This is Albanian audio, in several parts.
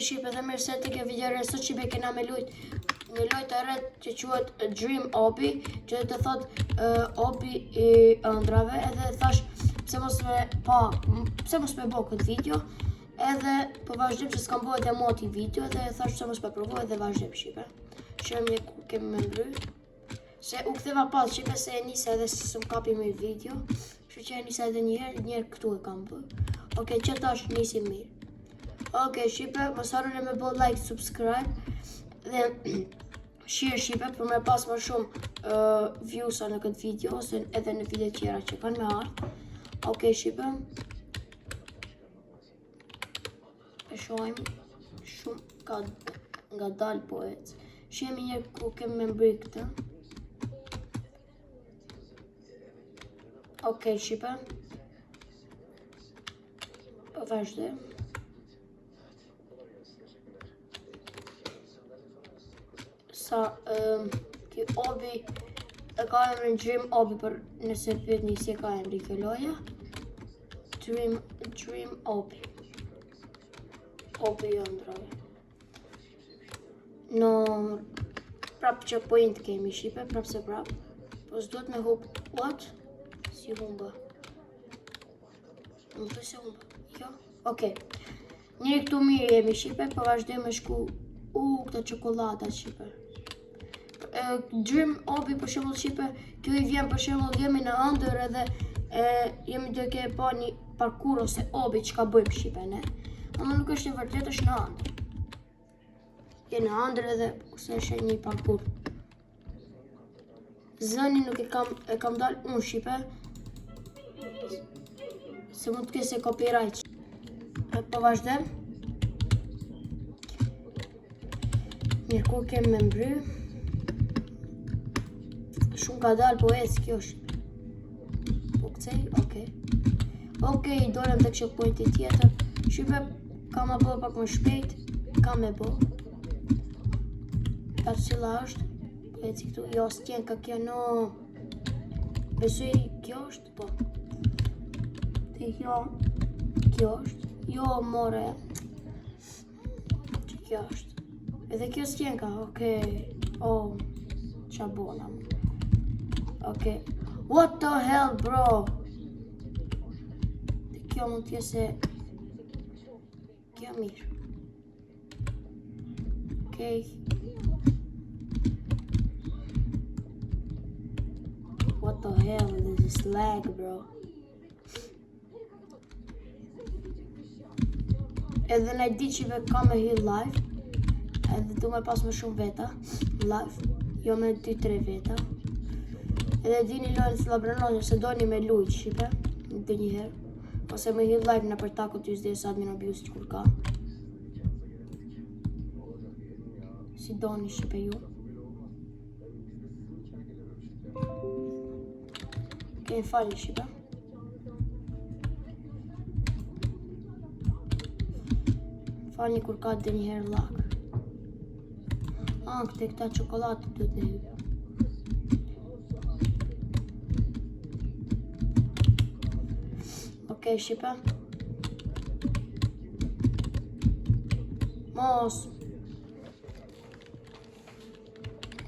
shqipe dhe mirë se të kjo videore sot shqipe kena me lujt një lojt e ret që quhet Dream Obi, që të thot Obi I ëndrave, edhe thash pse mos me bo këtë video, edhe po vazhdim që s'kam bëhet e moti video, edhe thash pse mos me provoj edhe vazhdim shqipe. Shërëm një ku kemi me mbry, se u ktheva pas shqipe se e nisa edhe se s'm kapi me video, që e nisa edhe njerë këtu e kam bë. Okej, që tash nisi mirë. Okej, shqipe, mos harroni me bo like, subscribe dhe share shqipe për me pas më shumë views-a në këtë video ose edhe në video tjera që kanë me ardhë. Okej, shqipe. E shohim shumë nga dal poec. Shihemi njerë ku kemi me mbri këtë. Okej, shqipe. Po vazhdim. Sa ki Obi e ka emrin Dream Obi, për nëse pyetni si e ka emri kjo loja. Dream Obi. Obi ëndrave. No, prap që point kemi shqipe, prap se prap. Po s'duhet me hub, what? Si humba. Më të se humba, jo? Okej. Njëri këtu mirë jemi shqipe, po vazhdojmë me shku këta qokolata shqipe. Dream Obi për shembull shqipe, kjo I vjen për shembull jemi në ëndër edhe jemi duke e pa një parkur ose Obi çka bëjmë shqipe ne. Ama nuk është e vërtetë, është në ëndër. Je në ëndër edhe ose është një parkur. Zëni nuk e kam dalë unë shqipe. Se mund të kese copyright. Po vazhdem. Mirë, ku kemi me mbry. Shumë ka dalë po ecë kjo është. Po këcej, okej. Okej, dolem të kështë pointi tjetër. Shqipe, ka ma bo pak më shpejt. Ka me bo. Ta cila është. Po eci këtu, jo s'tjen ka kjo no. Besoj kjo është, po. Te jo, kjo është. Jo, more. Që kjo është. Edhe kjo s'tjen ka, okej. Oh, qa bona më. Okej. What the hell, bro? Kjo mund t'je se... Kjo mirë. Okej. What the hell, this is lag, bro. Edhe në di që ka me hi live. Edhe du me pas më shumë veta. Live. Jo me 2-3 veta. Edhe dini lojnë të labranoni se doni me lujt shqipe. Dhe njëherë. Ose me hi live në për tako të jusde sa admin abuse që kur ka. Si doni shqipe ju. Kemi fali shqipe. Falni kur ka dhe njëherë lag. Këte këta qokolatë duhet me hypë. Okej, shqipe. Mos.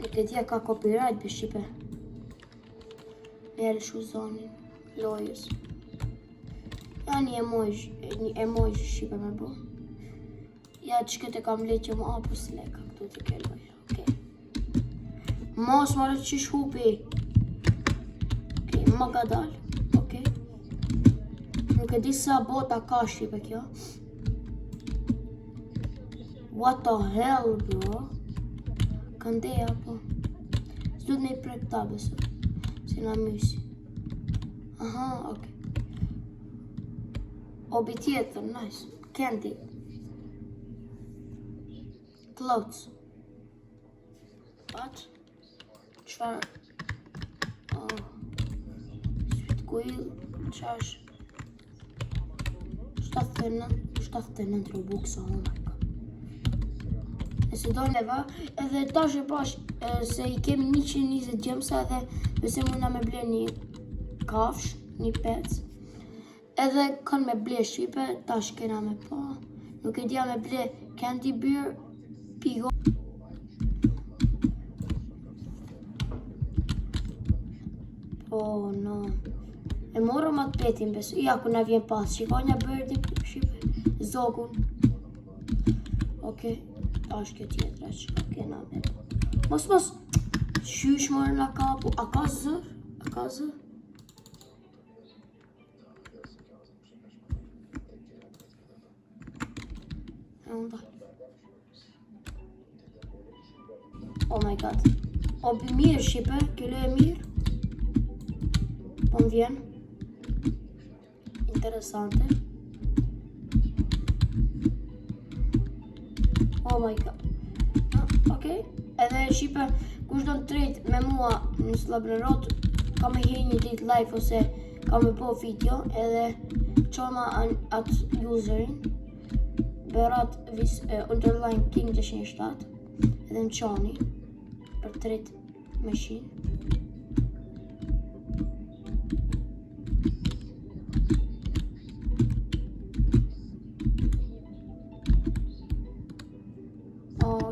Nuk e tja ka copyright për shqipe. Merë shu zonin lojës. Ja një emoj shqipe me bo. Ja që këtë e kam le që më apo si leka këtu të ke loja. Okej. Mos më rëtë qish hupi. Okej, më ka dalë. Okej. Nuk e di sa bota ka shqipe kjo. What the hell, bro? Këndeja, po. S'duhet me I prek ta, beso. Si na mysi. Aha, okej. Obi tjetër, nice. Candy. Clothes. What? Qfar? Sweet quill. Qash? 79 Robux, oh my god. E se do neva, edhe tash e pash se I kemi 120 gjemsa edhe nëse muna me ble një kafsh, një pec. Edhe kanë me ble shqipe, tash kena me pa. Nuk e dja me ble Candy Bear Pigo. Oh no. E morëm atë petin besu. Ja ku na vjen pas. Shikoj një bërdi shqipe. Zogun. Okej. Tash kjo tjetra që kena me. Mos. Qysh morë nga kapu. A ka zër? Oh my god. Obi mirë shqipe. Kjo e mirë. Po më vjen. Interesante. Oh my god. Okej. Edhe shqipe, kush do të tret me mua në Slablerot, ka me hej një ditë live ose ka me po video, edhe qoma atë userin, Berat underline King 607, edhe më qoni për tret machine.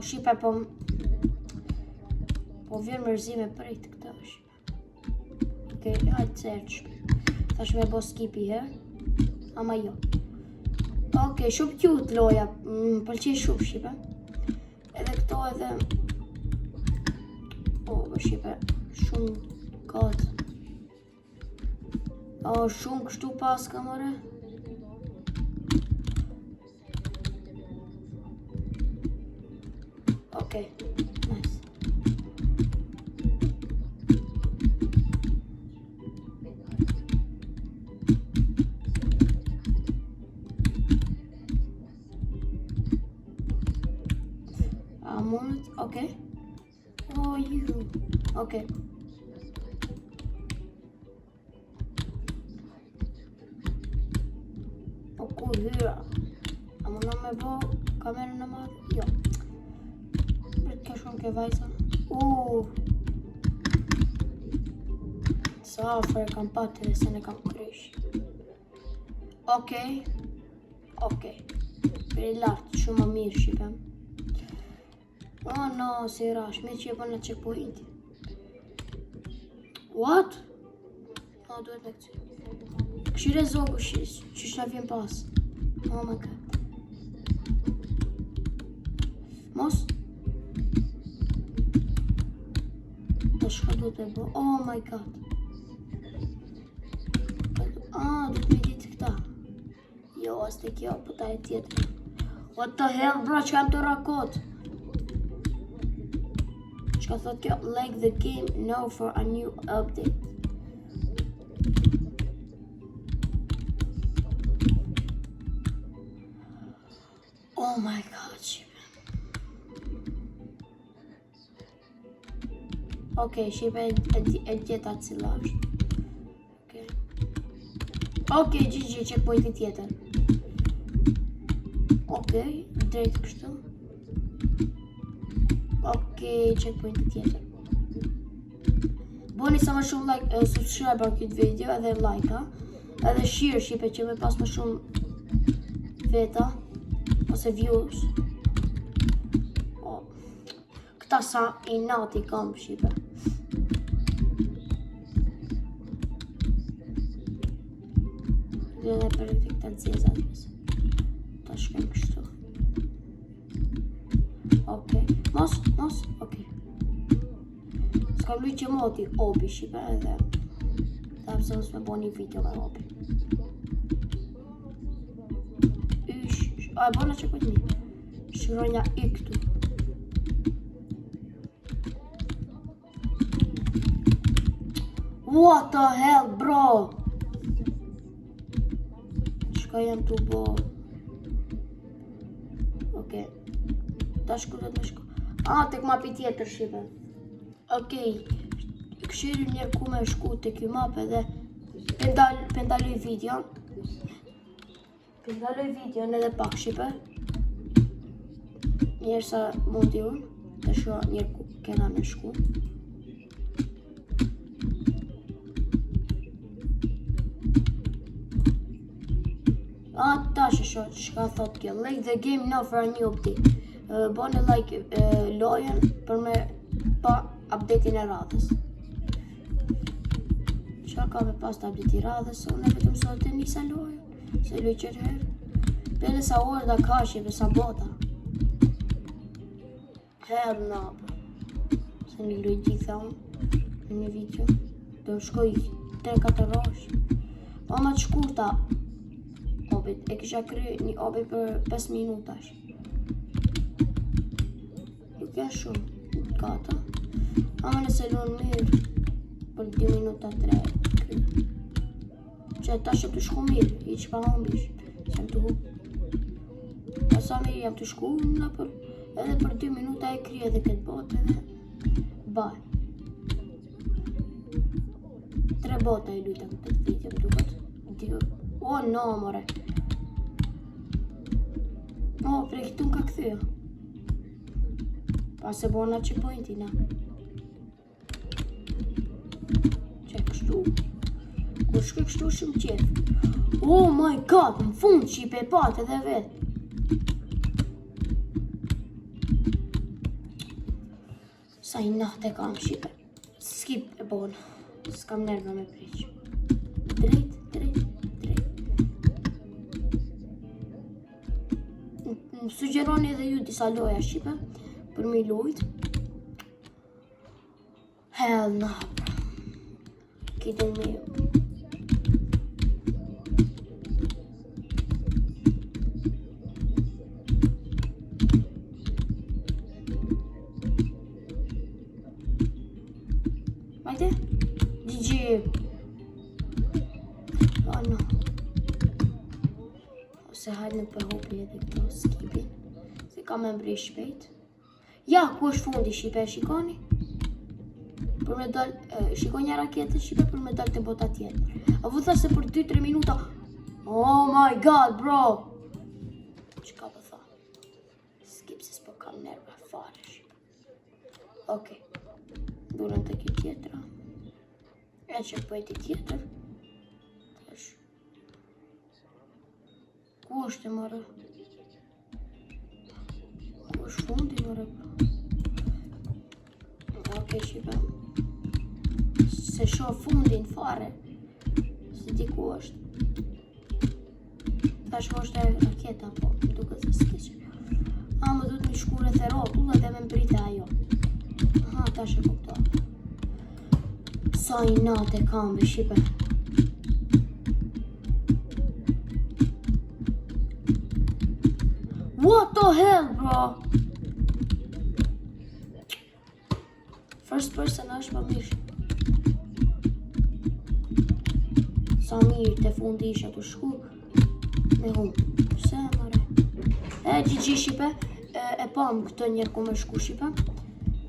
Shqipe po vjen mërzime për e këta shqipe. Okej, hajtë search. Thash me bo skipi he. Ama jo. Okej, shumë cute loja. Pëlqej shumë shqipe. Edhe këto edhe... shqipe. Shumë god. Shumë kështu pas kamore. Okay, nice. Okay. Oh, you. Okay. Cool, hyra. Ama në me bo kamerën në madhë? Jo. Ka shumë ke vajza. Sa afër kam patë dhe se ne kam krysh. Okej. Për i lartë, shumë më mirë shqipem. Oh no, si rash, me që e përnë checkpoint. What? Duhet me këty. Këshire zogu që shna vjen pas. Oh my god. Mos? Shka du të bo, oh my god. Du të me ditë këta. Jo, as të kjo, po ta e tjetër. What the hell, bro, që kam të rakot? Që ka thot kjo, like the game now for a new update. Oh my god, shqipe. Okej, shqipe e gjeta cila është. Okej, GG, checkpointi tjetër. Okej, drejt kështu. Okej, checkpointi tjetër. Boni sa më shumë like, subscribe këtë video edhe like, edhe share shqipe që me pas më shumë veta ose views. Këta sa i nati kam shqipe. Dhe për e këta zezat mësë. Ta shkem kështu. Okej. Mos. Okej. S'kam luj që moti obi shqipe edhe. Dhe pëse mësë me bo një video me obi. A e bona që këtë një. Shkronja i këtu. What the hell, bro? Shka jam të bo. Okej. Ta shkutet me shku. Tek mapi tjetër shqipe. Okej. Këshirim njerë ku me shku të kjo map edhe pendaloj video. Pendaloj video edhe pak shqipe. Njerë sa mundi unë. Të shua njerë ku kena me shku. Tash shoh çka thot kjo. Like the game now for a new update. Bone like lojën për me pa update-in e radhës. Qa ka me pas të update i radhës, unë e vetëm sot të nisa lojën, se loj qërë herë. Pele sa orë da kashe, për sa bota. Herë në apë. Se një loj gjitha unë, në një video. Do shkoj 3-4 rosh. Pa ma të shkurta, obit, e kisha kry një obit për 5 minutash. Nuk janë shumë, kata. Ama nëse lunë mirë, për 2 minuta 3 kry. Që ta që të shku mirë, i që pa hombish, që jam të hu. Asa mirë jam të shku, edhe për 2 minuta e kry edhe këtë botë edhe baj. 3 bota i lujta këtë video më duket. O, no, more. O, prej këtu ka këthyja. Pa se bona checkpointina. Që kështu. Kur shkë kështu shumë qef. Oh my god, në fund që i pe pat edhe vetë. Sa i natë e kam shipe. Skip e bona. S'kam nerva me preq. Drejt. Më sugjeroni edhe ju disa loja shqipe për mi lujt. Hell no. Kitë me ju. Majte? GG. Oh no. Ose hajtë në përhopi edhe këto skipin. Se ka me mbri shpejt. Ja, ku është fundi shipe, shikoni? Për me dal, shikoj një raketë shipe për me dal të bota tjetër. A vu tha se për 2-3 minuta. Oh my god, bro! Qka po tha? Skip se s'po kam nerva fare shipe. Okej. Durën të ki tjetëra. E që pëjti tjetër. Tash. Ku është e mërë? Ku është fundi mërë? Okej, shipe. Se shoh fundin fare. Se di ku është. Tash ku është e raketa, po, më duke se s'keqe. Më du t'mi shkure the rotulla dhe me mbrite ajo. Aha, tash e kupto. Sa i natë e kam be shipe. What the hell, bro? First person është më mirë. Sa mirë të fundi isha të shku me humë. Se mëre. GG shipe. E pam këtë njerë ku me shku shipe.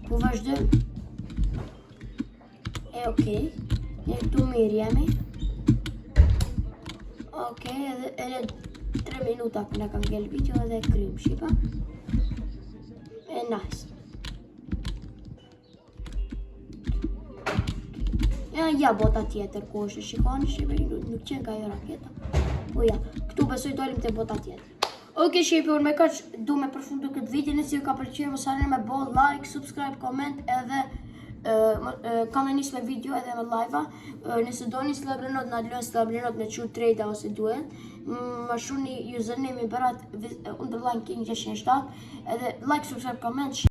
Ku vazhdojmë. Okej. Ne këtu mirë jemi. Okej, edhe 3 minuta këna kam ngell video edhe krym shipe. Nice. Ja bota tjetër ku është, shikoni shipe, nuk qenë ka jo raketa. Po ja, këtu besoj dolim të bota tjetër. Okej shipe, unë me kaq du me përfundu këtë video, nësi ju ka pëlqyer mos harroni me bo like, subscribe, comment edhe kam e nis me video edhe me live-a. Nëse doni slabrenot na lën slabrenot me çu trade ose duhet. Më shuni username i Berat _ King 607 edhe like, subscribe, comment.